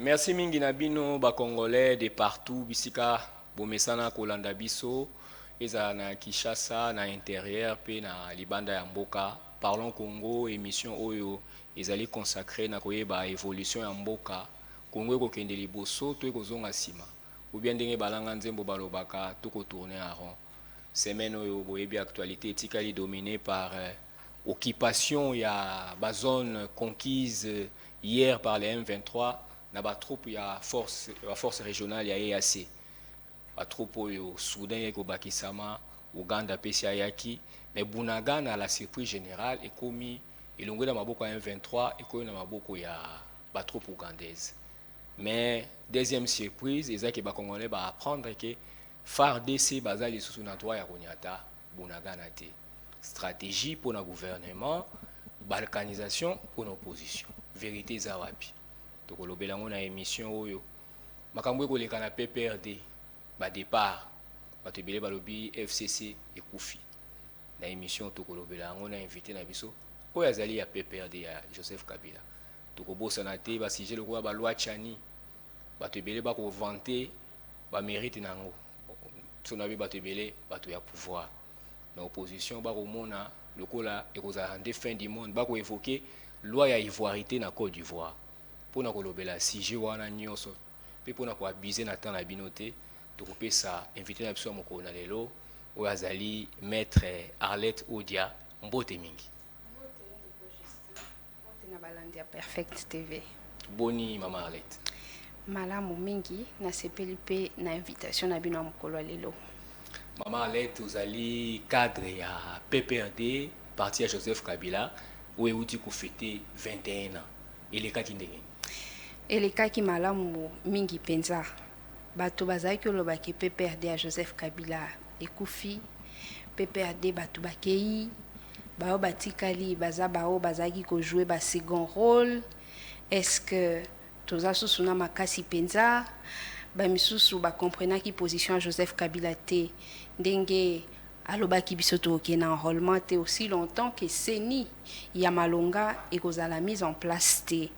Merci mingi na bino ba Congolais de partout bisika bomesana kolanda biso eza na Kinshasa na intérieur pe na libanda ya mboka. Parlons Congo émission oyo ezali consacré na koyeba évolution ya mboka Congo ekokende liboso to ekozonga sima ou bien ndenge balanga nzembo balobaka toko tourner en rond. Semaine oyo boyebi actualité etikali dominée par occupation ya ba zone conquise hier par les M23 na ba troupe ya force régionale ya EAC ba troupe oyo Soudan yeko bakisama Uganda pesi ayaki mais Bunagana la surprise générale ekomi elongwe na maboko ya M23 ekomi na maboko ya ba troupe ougandaise. Mais deuxième surprise ezaki ba Congolais ba apprendre que FARDC bazali lisusu na droit ya konyata Bunagana te. Stratégie pour le gouvernement, balkanisation pour l'opposition. Vérité za wapi. Tokolobela ngona émission oyo. Makambo ekoleka na PPRD ba départ. Bato ebele balobi FCC ekufi. Na émission tokolobela ngona invité na biso oyo azali ya PPRD ya Joseph Kabila. Tokobosana te ba sujet lokola ba loi Chani. Bato ebele bako vanter ba mérite nango. Sonabi bato ebele bato ya pouvoir. Na opposition bako mona lokola ekozala nde fin du monde bako évoquer loi ya ivoirité na Côte d'Ivoire pona kolobela sujet wana nyonso pe pona ko abuser na temps na binote tokopesa invité na biso moko na lelo oyo azali maître Arlette Odia mbote mingi mbote na balandi ya Perfect TV. Boni mama Arlette Malamu mingi na sepeli pe na invitation na bino mokolo lelo. Maman Arlette, vous allez cadre à PPRD, parti à Joseph Kabila, où est outil qu'on fêté 21 ans. Et les cas qui ndenge. Et les cas qui malamu mingi penza. Bato bazaki olobaki PPRD à Joseph Kabila ekufi. PPRD bato bakei. Bao batikali baza bao bazaki ko jouer ba second rôle. Est-ce que toza susuna makasi penza? Ba misusu ba comprena ki position à Joseph Kabila te ndenge alobaki biso toke na enrôlement te aussi longtemps que seni ya malonga ekozala mise en place te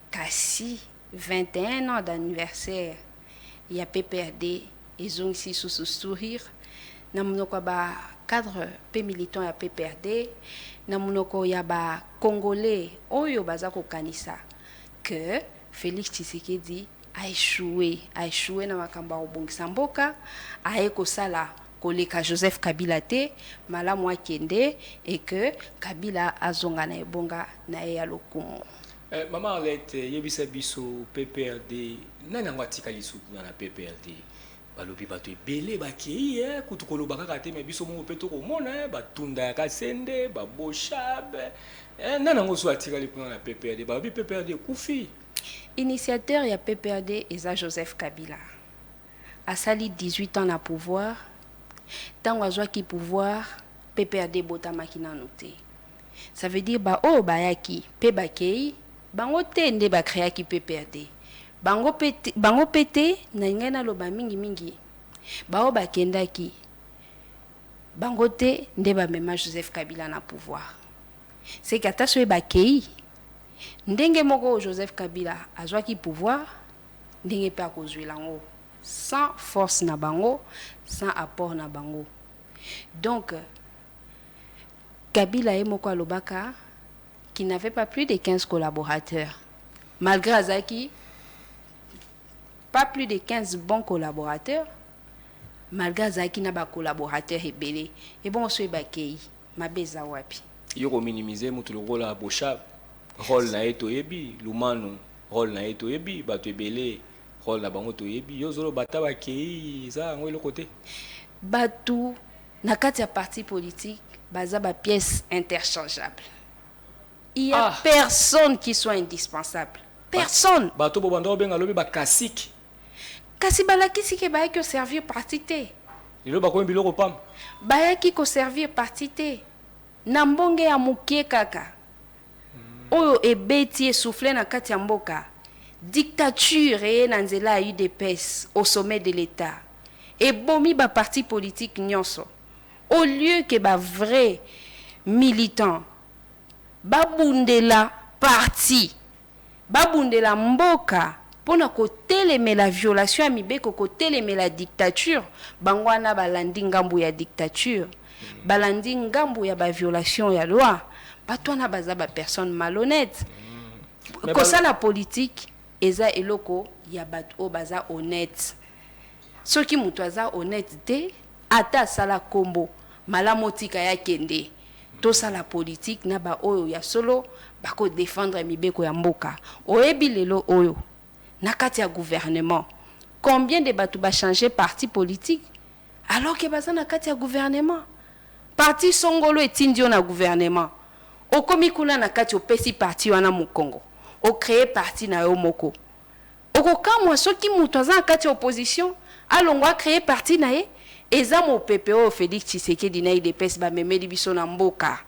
kasi 21 ans d'anniversaire ya PPRD ezongisi sous sourire na munoko ba cadre pe militant ya PPRD na munoko ya ba congolais oyo baza ko kanisa que Félix Tshisekedi a échoué na makamba obongisa mboka aeko sala koleka Joseph Kabila te malamu akende et que Kabila azonga na ebonga na ya lokumu. Maman Arlette yebisa biso PPRD nana ngwatika lisuku na PPRD balobi bato ebele bakei kutu koloba kaka te me biso mo pe to komona batunda ya kasende baboshabe nana ngoso atika likuna na PPRD balobi PPRD kufi. Initiateur ya PPRD eza Joseph Kabila. Asali 18 ans na pouvoir. Tango azwaki pouvoir, PPRD botamaki nanu te. Ça veut dire ba o bayaki pe bakei, bango te nde ba créaki PPRD. Bango pete na ngena loba mingi. Ba o bakendaki. Bango te nde ba mema Joseph Kabila na pouvoir. C'est kata so bakei. Ndenge moko Joseph Kabila azwaki pouvoir ndenge pe akozwela ngo sans force na bango sans apport na bango. Donc Kabila est moko alobaka qui n'avait pas plus de 15 collaborateurs malgré azaki pas plus de 15 bons collaborateurs malgré azaki na ba collaborateurs ebele et bon so ebakei mabeza wapi yoko minimiser mutu lokola boshab rôle na eto yebi lumanu rôle na eto yebi bato ebele rôle na bango to yebi yozolo bataba kei za ngwelo côté batu na kati ya parti politique baza ba pièces interchangeables. Il y a personne qui soit indispensable. Personne. Bato bo bando benga lobi ba kasik. Kasi balakisi ke ba ko servir parti te. Ilo ba ko biloko pam. Ba ki ko servir parti te. Na mbonge ya mukie kaka. Oyo ebeti essoufflé na kati ya mboka dictature et na nzela UDPS au sommet de l'État et bomi ba parti politique nyonso au lieu que ba vrai militant babundela parti babundela mboka pona ko telemela violation ya mibeko ko telemela dictature bango wana balandi ngambu ya dictature balandi ngambu ya ba violation ya loi bato wana baza ba personne malhonnête kosala politique eza eloko ya bato o baza honnête soki mutu aza honnête te ata sala kombo malamu tika ya kende tosala politique na ba oyo ya solo bako défendre mibeko ya mboka oyebi lelo oyo na kati ya gouvernement combien de bato ba changer parti politique alors que baza na kati ya gouvernement parti songolo etindio na gouvernement okomi kuna na kati opesi parti wana mukongo o créer parti na yo moko okokamwa soki mutu aza na kati ya opposition alongwa créer parti na ye eza mo PPO Félix Tshisekedi na IDPS ba memeli biso na mboka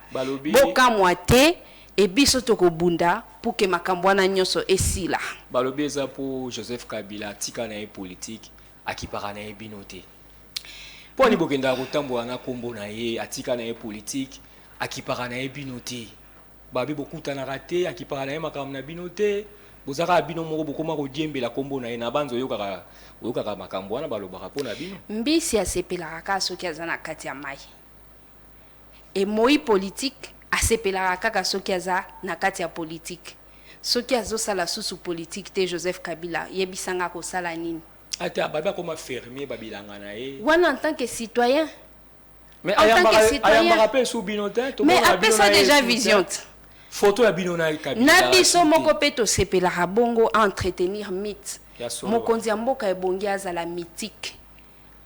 bokamwa te e biso tokobunda pour que makambo wana nyonso esila balobi eza pour Joseph Kabila tika na ye politique akipaka na ye bino te po ni bokenda kotambola na kombo na ye atika na ye politique akipaka na ye bino te babi bokutanaka te akipaka na ye makambo na bino te bozaka bino moko bokoma kodiembela kombo na ye na banzo oyokaka makambo wana balobaka mpo na bino mbisi asepelaka kaka soki aza na kati ya mai e moi politique asepelaka kaka soki aza na kati ya politique soki azosala susu politique te Joseph Kabila yebisanga kosala nini ata babi akoma fermier babilanga na ye wana en tant que citoyen mais ayambaka mpe sous bino te mais après ça déjà vision photo ya bino na Kabila na biso moko pe tosepelaka bongo entretenir mythe mokonzi ya mboka ebongi azala mythique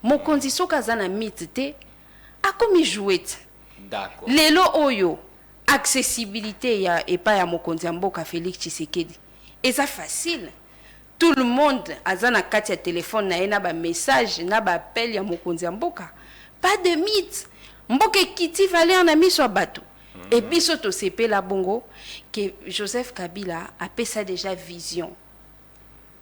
mokonzi soki aza na mythe te akomi jouet d'accord lelo oyo accessibilité ya epa ya mokonzi ya mboka Félix Tshisekedi eza facile tout le monde aza na kati ya téléphone na ye na ba message na ba appel ya mokonzi ya mboka pas de mythe mboka ekiti valeur na miso ya bato et biso tosepela bongo que Joseph Kabila apesa déjà vision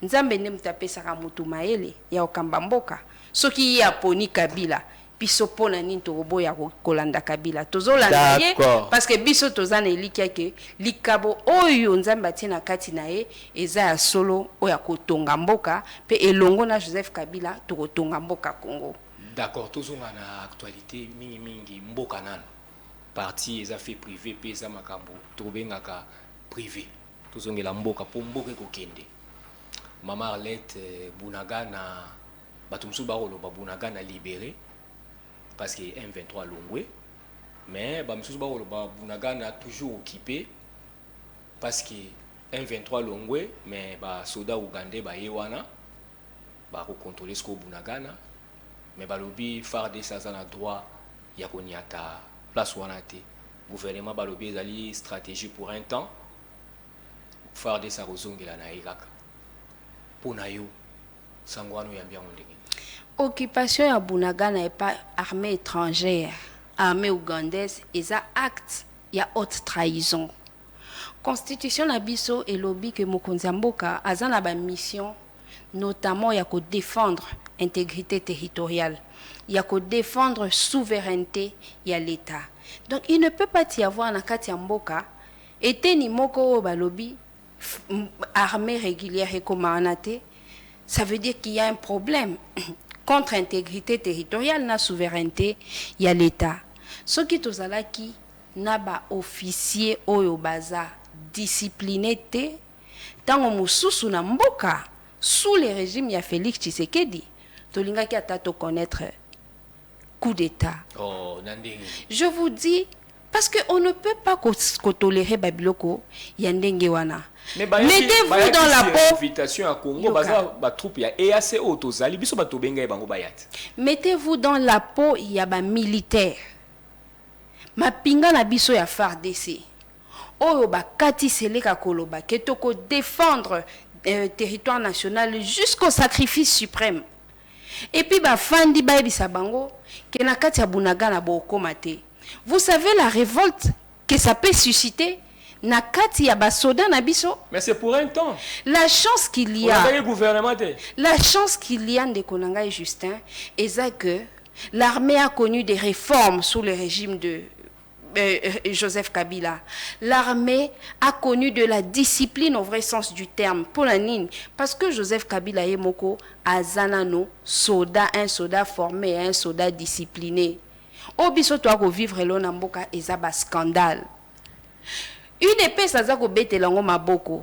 nzambe nde mutu apesaka mutu mayele ya okamba mboka soki ye aponi Kabila biso pona nini tokoboya kolanda Kabila tozolanda ye parce que biso toza na elikia ke likabo oyo nzambe atie na kati na ye eza ya solo oyo akotonga mboka pe elongo na Joseph Kabila tokotonga mboka Congo. D'accord, tozonga na actualité mingi mboka nano parti eza fait privé pe eza makambo tobengaka privé tozongela mboka po mboka ekokende Mama Arlette Bunagana batumsu bakoloba Bunagana libéré parce que M23 longwe mais bamusu bakoloba Bunagana toujours occupé parce que M23 longwe mais ba soda ougandais ba yewana ba ko contrôler ce ko Bunagana mais balobi FARDC ça na droit ya koniata place wana te gouvernement balobi ezali stratégie pour un temps FARDC ça kozongela na ekaka pona yo sangwano ya mbyango ndenge occupation ya Bunagana et pas armée étrangère armée ougandaise eza acte ya haute trahison constitution na biso elobi que mokonzi ya mboka aza na ba mission notamment ya ko défendre intégrité territoriale ya ko défendre souveraineté ya l'état donc il ne peut pas y avoir na kati ya mboka eteni moko balobi armée régulière et commandate ça veut dire qu'il y a un problème contre intégrité territoriale na souveraineté ya l'état soki tozalaki na ba officier oyo baza discipliné te tango mususu na mboka sous le régime ya Félix Tshisekedi tolingaki ata to connaître coup d'état. Oh, je vous dis parce que on ne peut pas tolérer babiloko ya ndenge wana. Mettez-vous dans la peau invitation à Congo baza ba troupe ya EAC otozali biso ba tobenga bango bayat. Mettez-vous dans la peau ya ba militaire. Mapinga na biso ya FARDC. Oyo ba kati seleka koloba ketoko défendre territoire national jusqu'au sacrifice suprême. Et puis ba fandi ba ebisa bango ke na kati ya Bunagana bokoma te. Vous savez la révolte que ça peut susciter na kati ya basoda na biso. Mais c'est pour un temps. La chance qu'il y a. La chance qu'il y a de Konanga et Justin est que l'armée a connu des réformes sous le régime de Joseph Kabila. L'armée a connu de la discipline au vrai sens du terme. Pour la nine, parce que Joseph Kabila est moko azanano soldat, un soldat formé, un soldat discipliné. Obiso to ako vivre lo na mboka ezaba scandale. Une épée saza ko betelango maboko.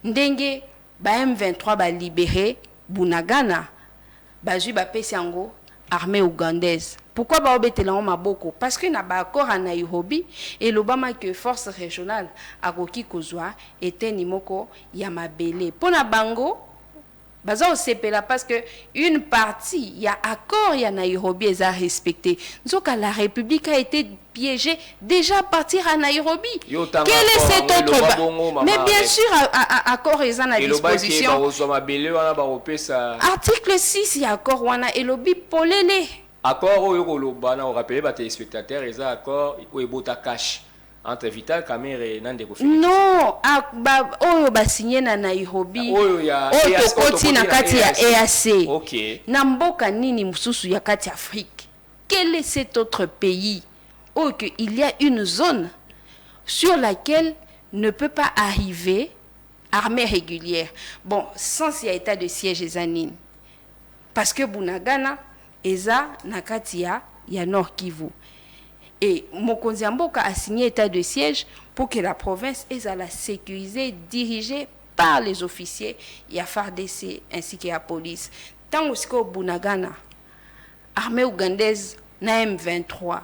Ndenge ba M23 ba libéré Bunagana. Ba ju ba pesi yango armée ougandaise. Pourquoi ba obetelango maboko? Parce que na ba accord à Nairobi et l'Obama que force régionale akoki kozwa était nimoko ya mabele. Pona bango baza osepela parce que une partie y a accord ya Nairobi eza respecté. Nzoka la République a été piégée déjà à partir à Nairobi. Quel est cet autre mais bien sûr accord eza na disposition. Article 6 y a accord wana elobi polele. Accord oyo koloba na rappeler ba téléspectateurs eza accord oyo bota cash entre Vital Kamerhe et Nande Kofi. Non, oyo ba signé na Nairobi. Oyo ya koti na kati ya EAC. OK. Na mboka nini mususu ya kati Afrique. Quel est cet autre pays où il y a une zone sur laquelle ne peut pas arriver armée régulière. Bon, sans y a état de siège ezanine. Parce que Bunagana eza nakati ya Nord Kivu. Et Mokonzi Mboka a signé état de siège pour que la province ait la sécurisée, dirigée par les officiers, il y a FARDC ainsi que la police. Tant que Bunagana, armée ougandaise, na M23,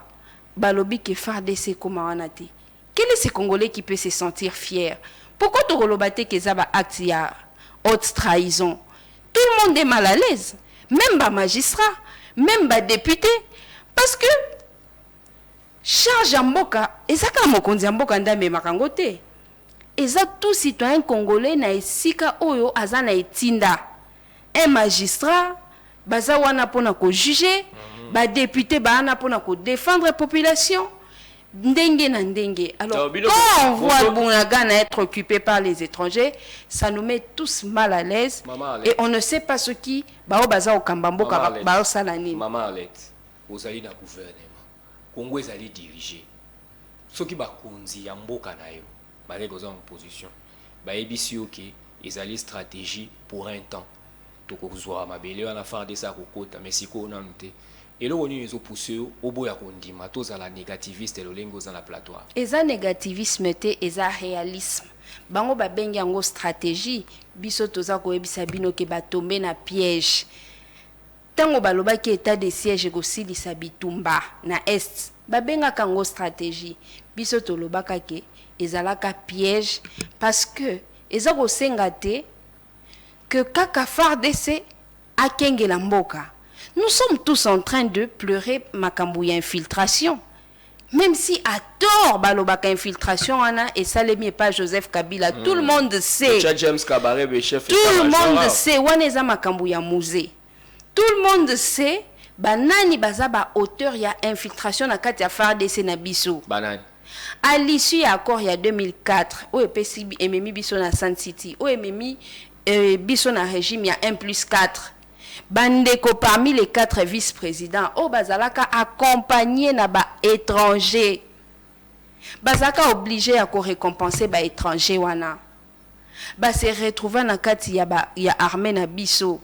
balobi que FARDC comme wanate. Quel est ce Congolais qui peut se sentir fier? Pourquoi tu relobate que ça va acte ya haute trahison? Tout le monde est mal à l'aise, même les magistrats, même les députés, parce que charge à Mboka, et ça quand Mokonzi Mboka ndame makangote, et ça tout citoyen congolais na esika oyo azana etinda, un magistrat, baza wana pona ko juger, ba député ba wana pona ko défendre la population, ndenge na ndenge. Alors quand on voit Bunagana être occupé par les étrangers, ça nous met tous mal à l'aise, et on ne sait pas ce qui ba baza o kambamboka ba salani. Maman Alette, vous allez dans le gouvernement. Congo est allé diriger. Ceux qui bakonzi ya mboka na yo, ba en opposition. Ba ebisi OK, ils allaient stratégie pour un temps. To ko zwa mabele wana FARDC sa kokota, mais siko na nte. Et là, on est poussé au bout de la tous à la négativiste et le lingo dans la platoire. Et ça négativisme et ça réalisme. Bango ba bengi ngo stratégie biso toza ko ebisa bino ke ba tomber na piège. Tango baloba ki état de siège go silisa bitumba na est. Ba benga kango stratégie biso to lobaka ke ezalaka piège parce que eza ko sengate que kaka FARDC akengela mboka. Nous sommes tous en train de pleurer Makambouya infiltration. Même si à tort, balobaka infiltration, et ça n'est pas Joseph Kabila. Tout le monde sait. James Kabaré, chef tout le monde sait. Waneza Makambouya musée. Tout le monde sait. Banani bazaba auteur ya infiltration na kati ya FARDC na biso. Banani. À l'issue accord il y a 2004, où EPC ememi biso na Sun City, où ememi biso na régime il y a 1+4. Bandeko parmi les 4 vice-présidents, au bazalaka accompagné na ba étranger. Bazaka obligé à récompenser ba étranger wana. Ba se retrouver na kati ya armée na biso.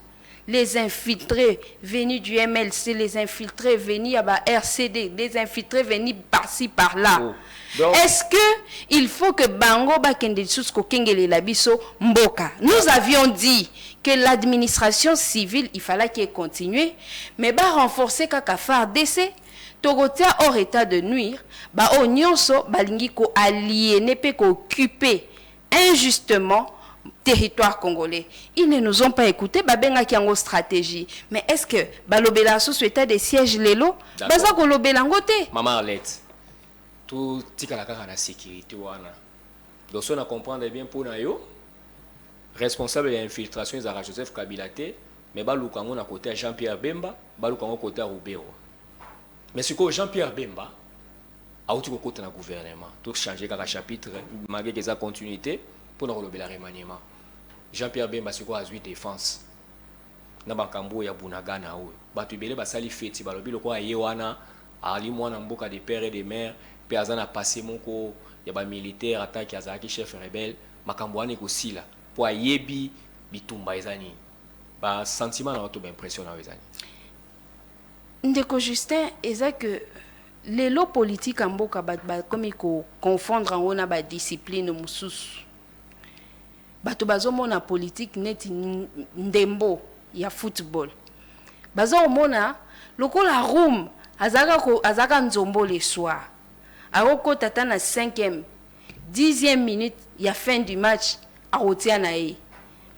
Les infiltrés venus du MLC, les infiltrés venus à ba RCD, les infiltrés venus par-ci par-là. Oh. Est-ce que il faut que Bango bakende susko kengele la biso mboka? Nous avions dit que l'administration civile, il fallait qu'elle continue, mais bah renforcer kaka FARDC, togotia hors état de nuire, bah onyonso balingi ko aliéner pe ko occuper injustement territoire congolais. Ils ne nous ont pas écouté, bah benga ki ango stratégie. Mais est-ce que balobela sous état de siège lelo, baza ko lobela ngote? Maman Arlette, tout tika la sécurité wana. Donc on a comprendre bien pour na yo. Responsable de l'infiltration de Joseph Kabila, mais balukango na côté Jean-Pierre Bemba, balukango côté Roubero. Mais ce que Jean-Pierre Bemba a outil côté na gouvernement, tout changer quelques chapitres malgré que ça continuité pour nous relever la remaniement. Jean-Pierre Bemba c'est quoi azui défense. Na bakambo ya Bunagana o. Batu belé basali feti balobi lokwa yewana ali mwana mboka des pères et des mères pe azana passé moko ya ba militaire attaque azaki chef rebelle makambo wana ekosila po ayebi bitumba ezani ba sentiment na bato ba impression na ezani. Ndeko Justin eza que les lots politiques en mboka comme ko confondre en ona ba discipline mususu bato bazomona politique neti ndembo ya football bazomona lokola room azaka nzombo le soir aroko tata na 5e 10e minute ya fin du match arotia na ye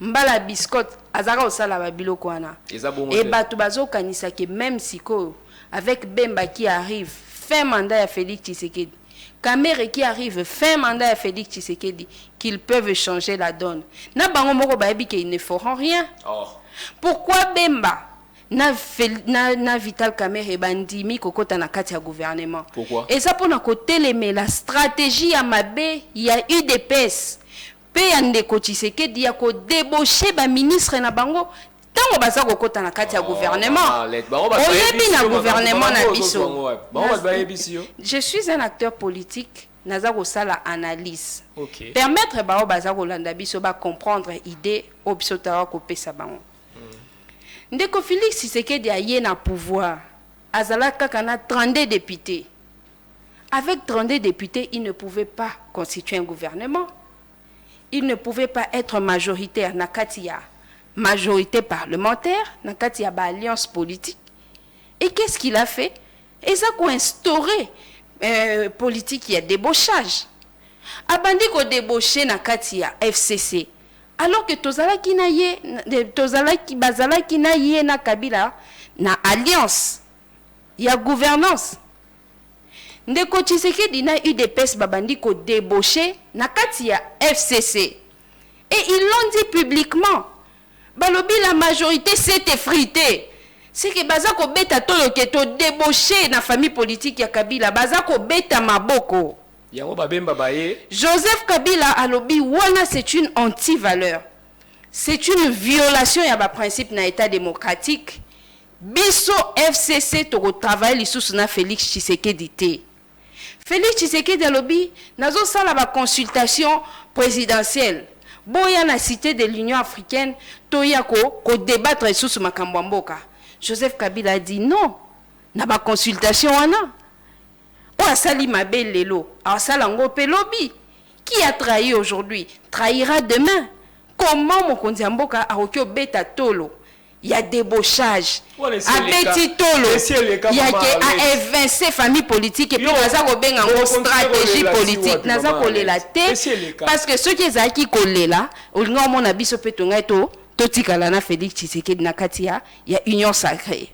mbala biscotte azaka osala ba biloko wana et bato bazokanisa que même siko avec Bemba qui arrive fin mandat à Félix Tshisekedi, Kamere qui arrive fin mandat à Félix Tshisekedi, qu'ils peuvent changer la donne. Na bango moko baebi qu'ils ne feront rien. Oh. Pourquoi Bemba na Vital Kamere bandimi kokota na kati ya gouvernement? Pourquoi? Et ça pour na côté la stratégie à Mabe, il y a eu des pèses. Pe Ndeko Tshisekedi ya ko débaucher ba ministre na bango. Tango baza kokota na kati ya gouvernement. Oyebi na gouvernement na biso. Je suis un acteur politique, naza ko sala analyse. Okay. Permettre bao baza ko landa biso ba comprendre idée obsotara ko pesa bango. Ndeko Félix Tshisekedi a yé na pouvoir. Azala kaka na 32 députés. Avec 32 députés, il ne pouvait pas constituer un gouvernement. Il ne pouvait pas être majoritaire na kati ya majorité parlementaire, dans il y a une alliance politique. Et qu'est-ce qu'il a fait? Et ça a instauré politique, il y a débauchage. Abandi ko débauché dans il y a FCC. Alors que tozala ki na ye na Kabila na alliance, il y a gouvernance. Ndeko Tshisekedi na eu des pèses babandi ko débauché na il y a FCC. Et ils l'ont dit publiquement. Balobi la majorité s'est effritée. C'est que bazako beta tolo keto débauché na famille politique ya Kabila bazako beta maboko. Yango babemba baye. Joseph Kabila alobi wana c'est une anti-valeur. C'est une violation ya ba principe na état démocratique. Biso FCC to travailler lisusu na Félix Tshisekedi te. Félix Tshisekedi alobi nazo sala ba consultation présidentielle. Boya na cité de l'Union africaine, toya ko débattre sous makambo mboka. Joseph Kabila a dit non. Na ba consultation wana. O asali mabel lelo, asala ngo pelobi. Qui a trahi aujourd'hui trahira demain. Comment mokonzi mboka a beta tolo? Il y a débauchage. Abeti tolo. Il y a évincé famille politique et puis naza ko benga ngo stratégie politique. Naza ko lela te parce que ceux qui zaki ko lela, olinga mona biso petonga to totikala na Félix Tshisekedi na katia, il y a union sacrée.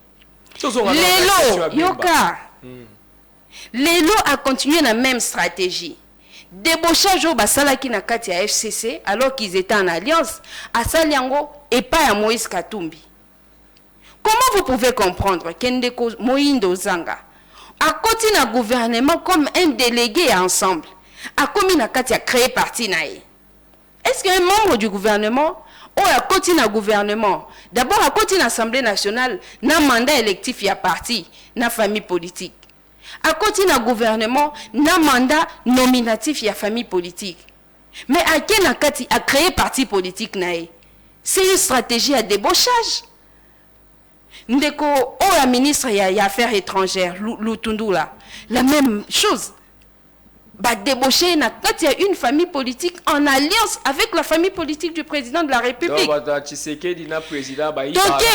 Lelo yoka. Lelo a continué la même stratégie. Débauchage au basalaki na katia FCC alors qu'ils étaient en alliance à Saliango et pas à Moïse Katumbi. Comment vous pouvez comprendre qu'Endeko Moïndo Zanga a continué un gouvernement comme un délégué ensemble, a commis na katia créé parti nae? Est-ce qu'un membre du gouvernement a continué un gouvernement d'abord a continué l'Assemblée nationale na mandat électif y a parti na famille politique? A continué un gouvernement na mandat nominatif y a famille politique. Mais à quel nakati a créé parti politique nae? C'est une stratégie à débauchage. Ndeko la ministre y a affaires étrangères Lutundula, la même chose. Bah débaucher na kati a une famille politique en alliance avec la famille politique du président de la République. Donc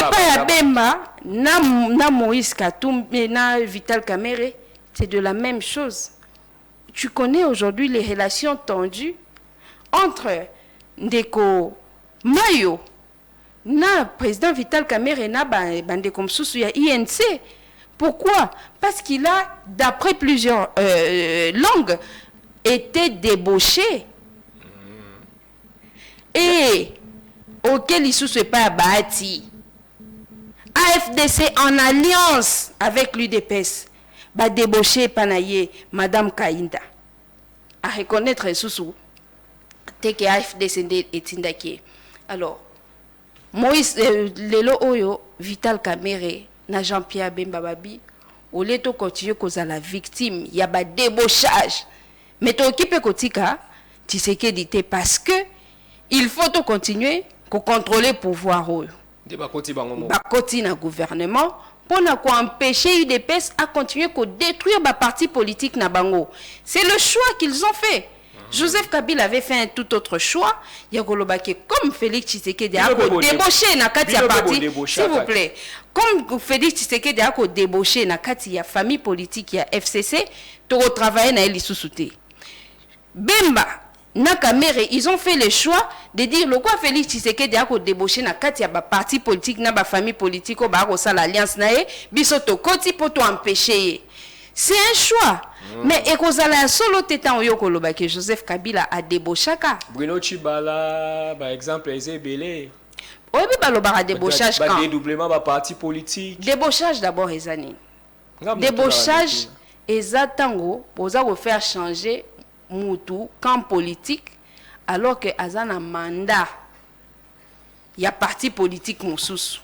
pas Bemba na Moïse Katumbi na Vital Kamere, c'est de la même chose. Tu connais aujourd'hui les relations tendues entre Ndeko Mayo na président Vital Kamere na bande comme sous ya INC. Pourquoi? Parce qu'il a, d'après plusieurs langues, été débauché. Et auquel il ne se pas bâti. AFDC en alliance avec l'UDPS, va débaucher Panaye, Madame Kainda. À reconnaître sous que AFDC est indaki. Alors, Moïse Lelo Oyo, Vital Kamere, na Jean-Pierre Bemba Babi, au lieu de continuer à la victime, il y a un débauchage. Mais tu occupes Kotika, tu sais que dit parce que il faut continuer à contrôler le pouvoir. Bakoti na gouvernement pour empêcher UDPS à continuer à détruire le parti politique na bango. C'est le choix qu'ils ont fait. Joseph Kabila avait fait un tout autre choix. Il y a comme Félix Tshisekedi a débauché na kati ya parti, s'il vous plaît. Comme Félix Tshisekedi a débauché na kati ya famille politique ya FCC, to travailler na eli sousouté. Bemba na Kamere, ils ont fait le choix de dire le quoi Félix Tshisekedi a débauché na kati ya ba parti politique na ba famille politique ba ko sala alliance na ye biso to koti pour to empêcher. C'est un choix. Mais ekozala solo tetan oyoko loba que Joseph Kabila a débauchaka. Bruno Chibala par exemple Ezebele. Oui, balobara débauchage quand dédoublement ba parti politique. Débauchage d'abord ezani. Débauchage ezatango poza ko faire changer mutu camp politique alors que azana mandat. Il y a parti politique mosusu.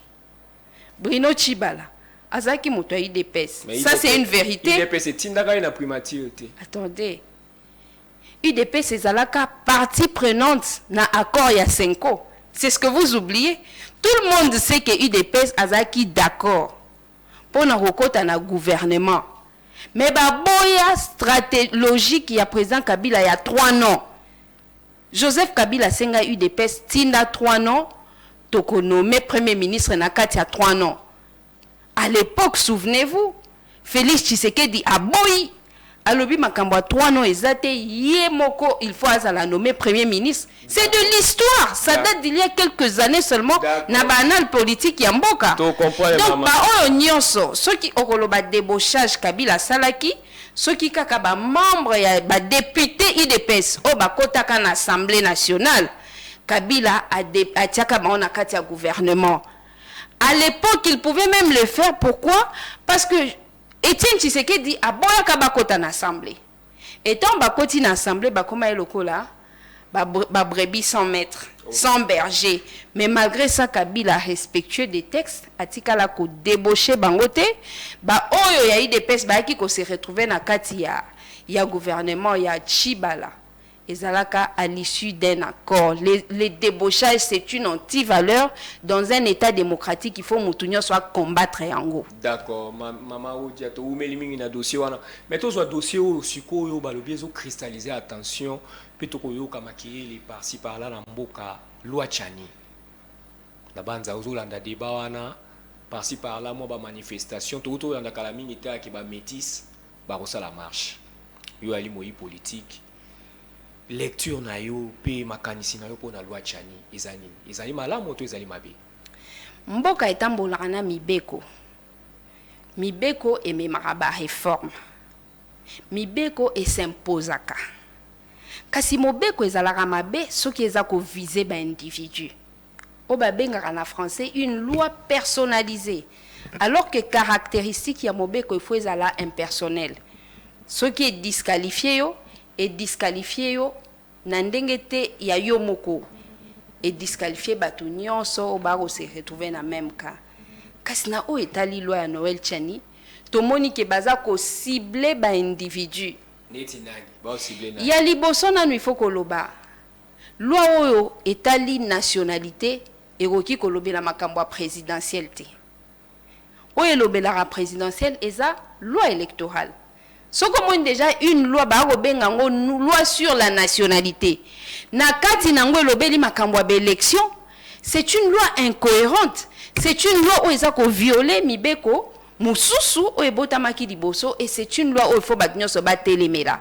Bruno Chibala Azaki moto UDPS. Ça c'est une vérité. UDPS c'est tindaka na primature. Attendez. UDPS c'est zalaka partie prenante na accord ya Senko. C'est ce que vous oubliez. Tout le monde sait que UDPS azaki d'accord pour na kokota na gouvernement. Mais ba boya stratégique ya président Kabila il y a 3 noms. Joseph Kabila senga UDPS tinda 3 noms. Toko nommé premier ministre na kati ya 3 noms. À l'époque, souvenez-vous, Félix Tshisekedi a boyi. Alobi makambo 3 noms ezate yemoko, il faut la nommer premier ministre. C'est de l'histoire. Ça date d'il y a quelques années seulement. Na banal politique yamboka. Donc ba oyo nyonso, ceux qui okoloba débauchage Kabila salaki, ceux qui kaka ba membre ya ba député IDPS o ba kotaka na Assemblée nationale. Kabila a tiaka ba na kati ya gouvernement. À l'époque, il pouvait même le faire. Pourquoi? Parce que Etienne Tshisekedi a boya kabakota na assemblée. Étant bakoti na assemblée, bakoma elokola, ba brebis sans maître, sans berger. Mais malgré ça, Kabila respectueux des textes, atikala ko débauché bangote, ba oyo ya IDPS ba ki ko se retrouver na kati ya gouvernement ya Chibala. Ezalaka à l'issue d'un accord. Les débauchages, c'est une anti-valeur. Dans un État démocratique, il faut que soit combattre yango. D'accord. Maman, tu as un dossier. Mais tu as un dossier où tu as cristallisé attention. Puis tu as maquillé les par-ci par-là dans Mboka, loi Tchani. La bande a débat par-ci par-là, moi, manifestation. Tu as un cas militaire qui est métis, la marche. Il y a un politique. Lecture na yo pe makanisi na yo po na loi Tchani ezali malamu to ezali mabe. Mboka etambolaka na mibeko ememaka ba réforme, mibeko esimposaka kasi mobeko ezalaka mabe soki eza ko viser ba individu o babengaka na français une loi personnalisée, alors que caractéristique ya mobeko il faut ezala impersonnel. Soki est disqualifié yo et disqualifié yo na ndenge te ya yo moko et disqualifié bato nyonso ba ko se retrouver na même cas. Kasi na o etali loi ya Noël Tchani to moni ke baza ko cibler ba individu neti nani ba cibler nani ya liboso nanu il faut koloba loi oyo etali nationalité eroki kolobela makambo ya présidentielle te oyo elobelaka présidentielle eza loi électorale. Ce qu'on déjà une loi loi sur la nationalité. Na kati nango lobeli makambo ba élection, c'est une loi incohérente. C'est une loi où ils ont violé mibeko mususu o ebotamaki liboso et c'est une loi où il faut batnyo so batelemela.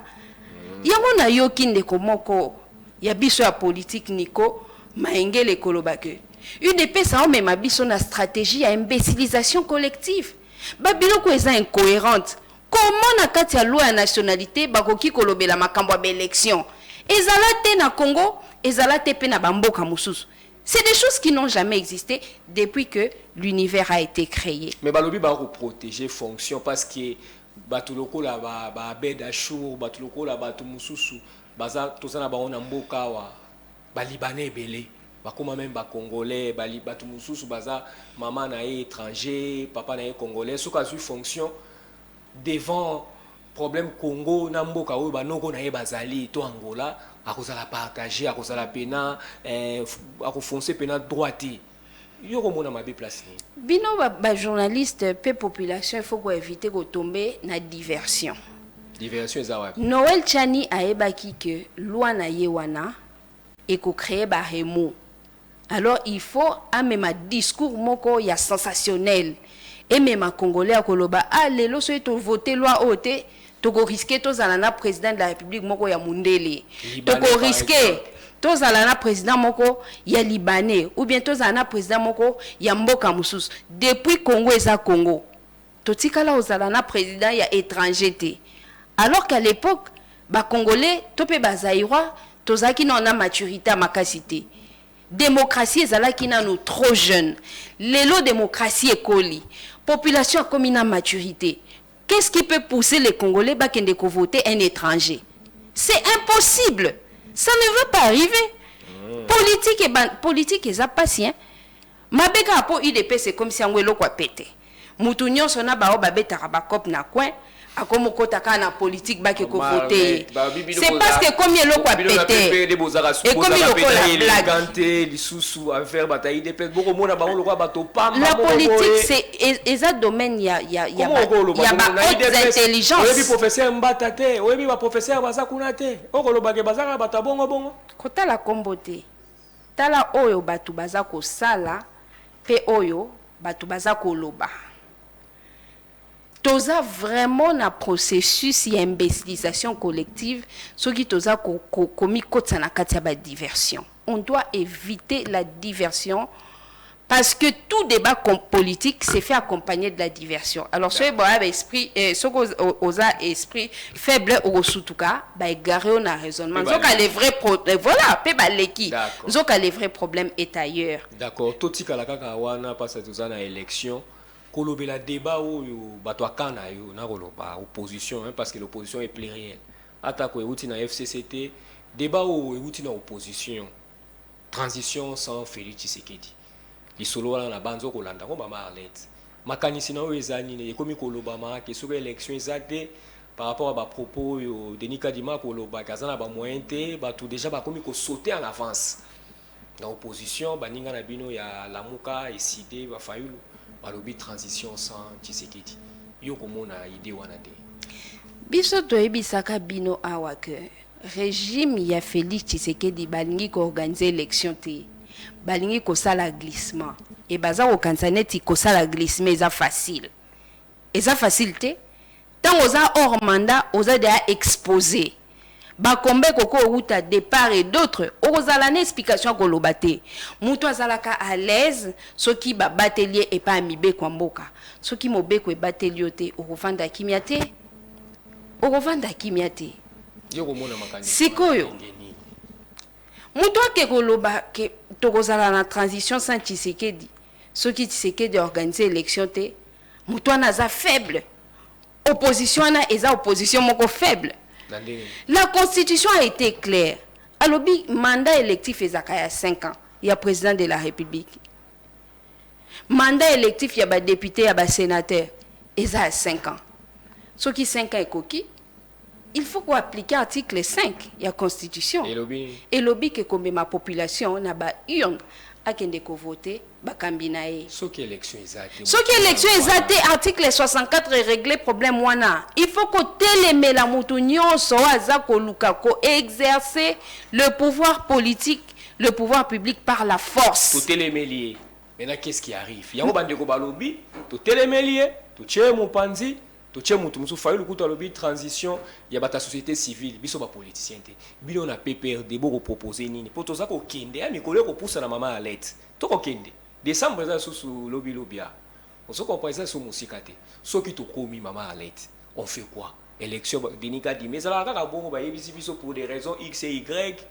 Yango na yoki ndeko moko ya biso ya politique niko maengele kolobake. UDPS a même biso na stratégie à imbécilisation collective. Babiloko eza incohérente. Comment na kati ya loi ya nationalité bakoki kolobela makambo ya élection ezalate na Congo ezalate pe na bamboka mususu. C'est des choses qui n'ont jamais existé depuis que l'univers a été créé. Mais balobi ba ko protéger fonction parce que batuloko la ba beda chour batuloko la batu mususu baza tozana ba ona mboka wa ba libanais belé bakoma même ba congolais batu mususu baza maman na étranger papa na congolais soka su fonction devant problème Congo na mboka oyo banoko na ye bazali to Angola akozala partager akozala pena akofoncer pena droite yo komona mabe place ni bino ba journaliste pe population il faut ko éviter ko tomber na diversion eza wapi Noël Tchani ayebaki que loi na ye wana et ko créer ba remo alors il faut amema discours moko ya sensationnel et même congolais akoloba lelo so to voter loi ote toko risquer tozala na président de la République moko ya mundele toko risquer tozala na président moko ya libanais ou bien tozala na président moko ya mboka mususu depuis Congo eza Congo totikala ozala na président ya étranger te alors qu'à l'époque ba congolais topé ba zaïrois tozaki na maturité à makasité démocratie ezalaki nanu trop jeune lelo démocratie ekoli population a comme une maturité. Qu'est-ce qui peut pousser les Congolais à voter un étranger? C'est impossible. Ça ne va pas arriver. Politique est patient. Mabeka po IDP c'est comme si on welo kwa pété. Mutunyo sona ba obabeta rabakop na coin. Akomo kotaka na politique ba ke ko voter. C'est parce que comme yelo kwa pété. Et comme yelo la blague. La politique c'est eza domaine ya haute intelligence. Oui, professeur Mbatate, oui, professeur Bazakunate. Okoloba ke bazaka bata bongo bongo. Kota la kombote. Tala oyo batu bazako sala pe oyo batu bazako loba. Toza vraiment na processus et imbécilisation collective, ce qui toza komi kotsa na kati ya ba diversion. On doit éviter la diversion parce que tout débat politique s'est fait accompagner de la diversion. Alors ceux qui ont esprit esprit faible au sutuka, ba égaré on a raisonnement. Donc les vrais voilà, pe ba leki. Donc les vrais problèmes est ailleurs. D'accord. Toti kala kaka wana parce que toza na élection. Kolobela débat ou bato akana yo na koloba opposition parce que l'opposition est plurielle. Atako euti na FCCT débat ou euti na opposition. Transition sans Félix Tshisekedi. Li solo wana na banzo kolanda ko mama Arlette. Makanisi na o ezani ne ekomi koloba ma ke sur élection ezate par rapport à ba propos yo Denis Kadima koloba kazana ba moyen te bato déjà ba komi ko sauter en avance. Na opposition baninga na bino ya Lamuka et Sidé ba Fayulu. Balobi transition sans Tshisekedi. Yo komona idée wana te. Biso toyebisaka bino awa ke régime ya Félix Tshisekedi balingi ko organiser élection te. Balingi ko sala glissement. Et baza ko kansaneti ko sala glissement eza facile. Eza facilité. Tant oza hors mandat, oza déjà exposé. Ba kombe koko outa départ et d'autres ozala na explication ko lobate muto azalaka à l'aise soki ba batelier et pas mibe kwa mboka soki mobeko e batelier te okovanda kimiate yo komona makanisi sikoyo muto ke koloba ke tokozala na transition sans Tshisekedi soki Tshisekedi organiser élection te muto na za faible opposition na eza opposition moko faible. La constitution a été claire. Alors, mandat électif est à 5 ans. Il y a président de la République. Mandat électif, il y a député, il y a sénateur. Et ça a 5 ans. Ce qui 5 ans est coquille, il faut qu'on applique l'article 5 de la Constitution. Et lobby que comme ma population, on a urne à qui on voter. Ce qui est élection exacte, article 64 réglé problème wana. Il faut que télémé la moutounion soit ko exercer le pouvoir politique, le pouvoir public par la force. Tout télémé lié. Maintenant qu'est-ce qui arrive? Il y a un bande ko balobi, tout télémé lié, tout tché mon panzi, tout tché mutu musu fayu le kuta lobby transition, il y a bata société civile, biso ba politicien te. Bino na PPRD boko proposer nini. Poto za ko kende, a mi kole ko poussa na mama Arlette. To ko kende. Décembre ça sous lobby lobia. On se comprend ça sur musikate. Ce qui to komi mama Arlette. On fait quoi? Élection Denika dit mais ça la kaka bongo ba yebisi biso pour des raisons X et Y.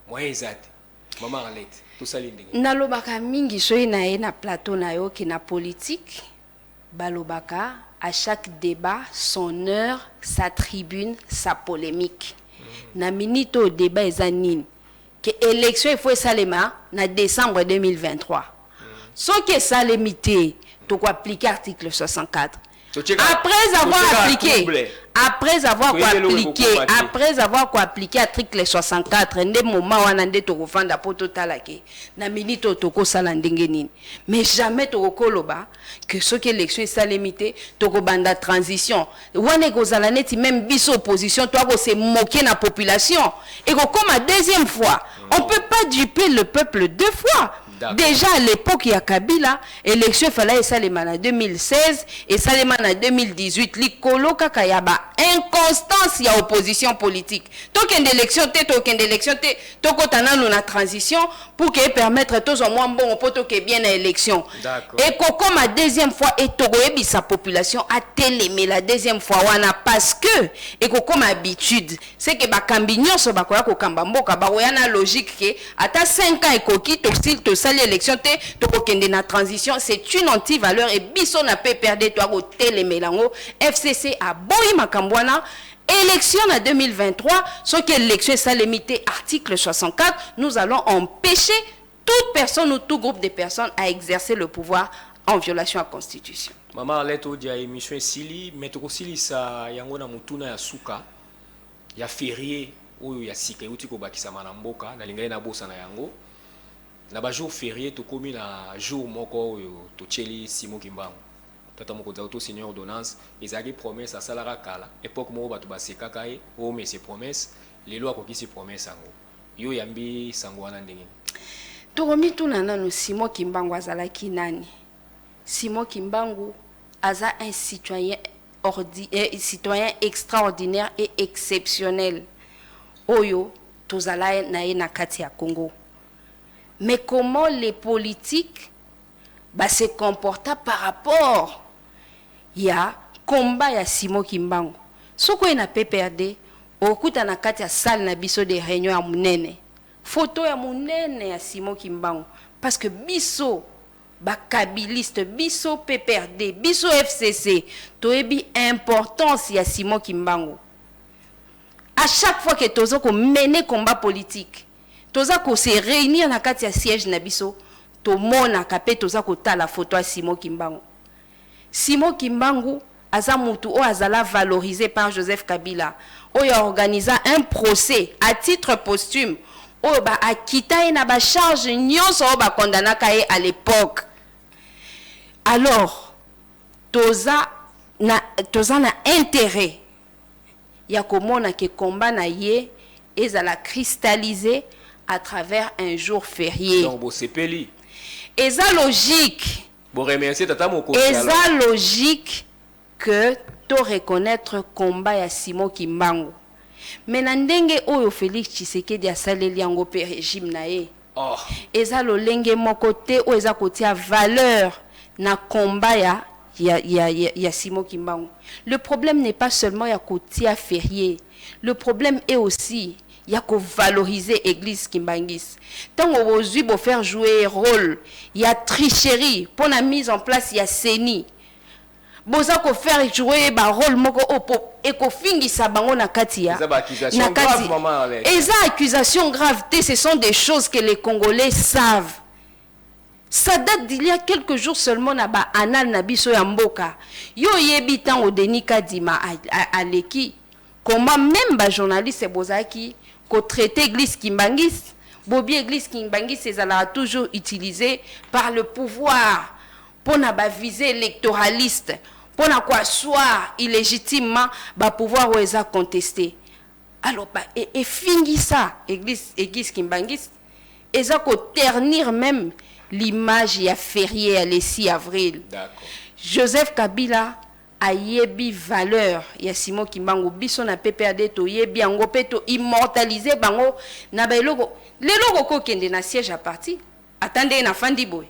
Moi exact. Mama Arlette. Tout ça lindenge. Nalobaka mingi soyi na ye na plateau na yo ki na politique. Balobaka à chaque débat son heure, sa tribune, sa polémique. Na minute au débat ezanine que élection il faut salema na décembre 2023. Ce qui est ça limité, tu dois appliquer l'article 64. Après avoir appliqué article 64, ndé moment wana ndé tokofanda po totalake na minute toko sala ndenge nini. Mais jamais tokoloba que ce que l'élection est limité toko banda transition. Wana kozala neti même biso opposition toi ko se moquer na population et comme la deuxième fois. On peut pas duper le peuple deux fois. Déjà à l'époque, il y a Kabila, l'élection il fallait ça les en 2016 et ça les en 2018. L'icolo kakayaba inconstance il y a opposition politique. Token d'élection tokotana nous na transition pour que permettre tous au moins bon pour que bien à élection. Et comme la deuxième fois et togoyebi sa population a télémé la deuxième fois wana parce que et comme habitude c'est que bakambinyo so bakoya ko kamba mboka ba yana logique que ata 5 ans et koki toxil to l'élection te na transition c'est une anti-valeur et biso na peut perdre toi au télémélango FCC a boyi makambwana élection en 2023 ce que l'élection est limité article 64 nous allons empêcher toute personne ou tout groupe de personnes à exercer le pouvoir en violation à la constitution. Maman Arlette odia émission sili metoko sili sa yango na mutuna ya suka ya férié oyo ya sika uti ko bakisa na mboka na lingai na bosa na yango. Na ba jour férié to komi na jour moko to tcheli Simon Kimbangu tata moko za auto seigneur ordonnance ezaki promesse à salara kala époque moko bato baseka kai o mais ces promesses les lois ko kisi promesse ango yo yambi sango wana ndenge to komi tuna nanu Simon Kimbangu azalaki nani. Simon Kimbangu aza un citoyen extraordinaire et exceptionnel oyo tozala na ye na kati ya Congo. Mais comment les politiques se comportent par rapport ya combat ya Simon Kimbangu. Ce qu'on a PPRD, au coup na kati ya salle na biso de réunion ya munene. Photo ya munene ya Simon Kimbangu parce que biso bakabiliste, biso PPRD, biso FCC, toebi importance ya Simon Kimbangu. À chaque fois que tozo ko mener combat politique toza ko se réunir na kati ya siège na biso to mona kapé toza ko ta la photo à Simon Kimbangu. Simon Kimbangu aza mutu o azala valorisé par Joseph Kabila o a organisé un procès à titre posthume o ba akita na ba charge nyonso o ba condamna kaye à l'époque. Alors toza na intérêt ya komona ke combat na ye ezala cristallisé à travers un jour férié. Donc, c'est peli. Et ça logique. Bon, remercier tata moko. Et ça logique que tu reconnaître combat ya Simon Kimbangu. Mais nandenge oyo Félix Tshisekedi a saleli yango pe régime na ye. Oh. Et ça lo lenge moko te o eza kotia valeur na combat ya Simon Kimbangu. Le problème n'est pas seulement ya kotia férié. Le problème est aussi il y a que valoriser l'église Kimbangis. Tant qu'on veut pour faire jouer rôle, il y a tricherie pour la mise en place, il y a sénie. Boza ko faire jouer ba rôle moko opo et ko fingi sa bango na katia. Ça accusation grave maman. Et ça accusation grave, ce sont des choses que les Congolais savent. Ça date d'il y a quelques jours seulement na ba anal na biso ya mboka. Yo yebi tan o Denis Kadima à leki. Comment même ba journaliste bozaki ko traiter église Kimbangis, bobi église Kimbangis c'est toujours utilisé par le pouvoir pour na ba viser électoraliste, pour na quoi soit illégitimement ba pouvoir ou eza contester. Alors bah et fingi ça église Kimbangis eza ko ternir même l'image ya férié le 6 avril. D'accord. Joseph Kabila a yebi valeur ya Simon Kimbangu biso na PPRD to yebi ango peto immortaliser bango na beloko lelo ko kende na siège à parti attendez na fandi boy.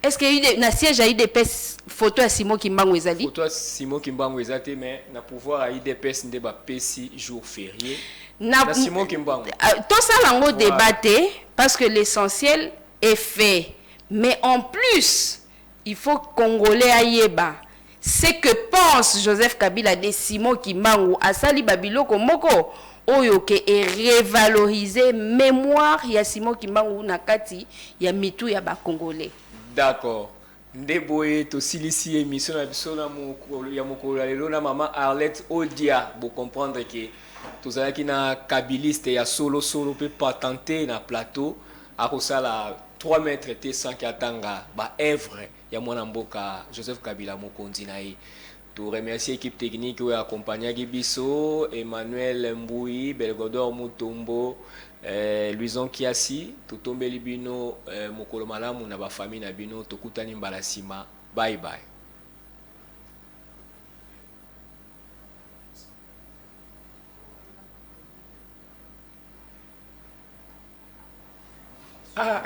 Est-ce que y na siège a IDPS photo ya Simon Kimbangu ezali photo ya Simon Kimbangu ezate mais na pouvoir a IDPS nde ba pesi jour férié na Simon Kimbangu tout ça lango débatté parce que l'essentiel est fait mais en plus il faut Congolais ayeba ce que pense Joseph Kabila de Simon Kimbangu asali babiloko moko oyo ke revaloriser mémoire ya Simon Kimbangu na kati ya mitu ya ba Congolais. D'accord. nde boye tosilisi émission na biso ya mokolo ya lelo na mama Arlette Odia bocomprendre ke tozalaki na kabiliste ya solosolo mpe patente na plateau akosala 3 mètres te sanki atanga baevre ya mwana mboka Joseph Kabila mokonzi na ye. To remercier équipe technique oyo akompagnaki biso, Emmanuel Mbui, Belgodor Mutombo, Luison Kiasi, totombeli bino mokolo malamu na ba famille na bino, tokutani mbala sima. Bye bye. Ah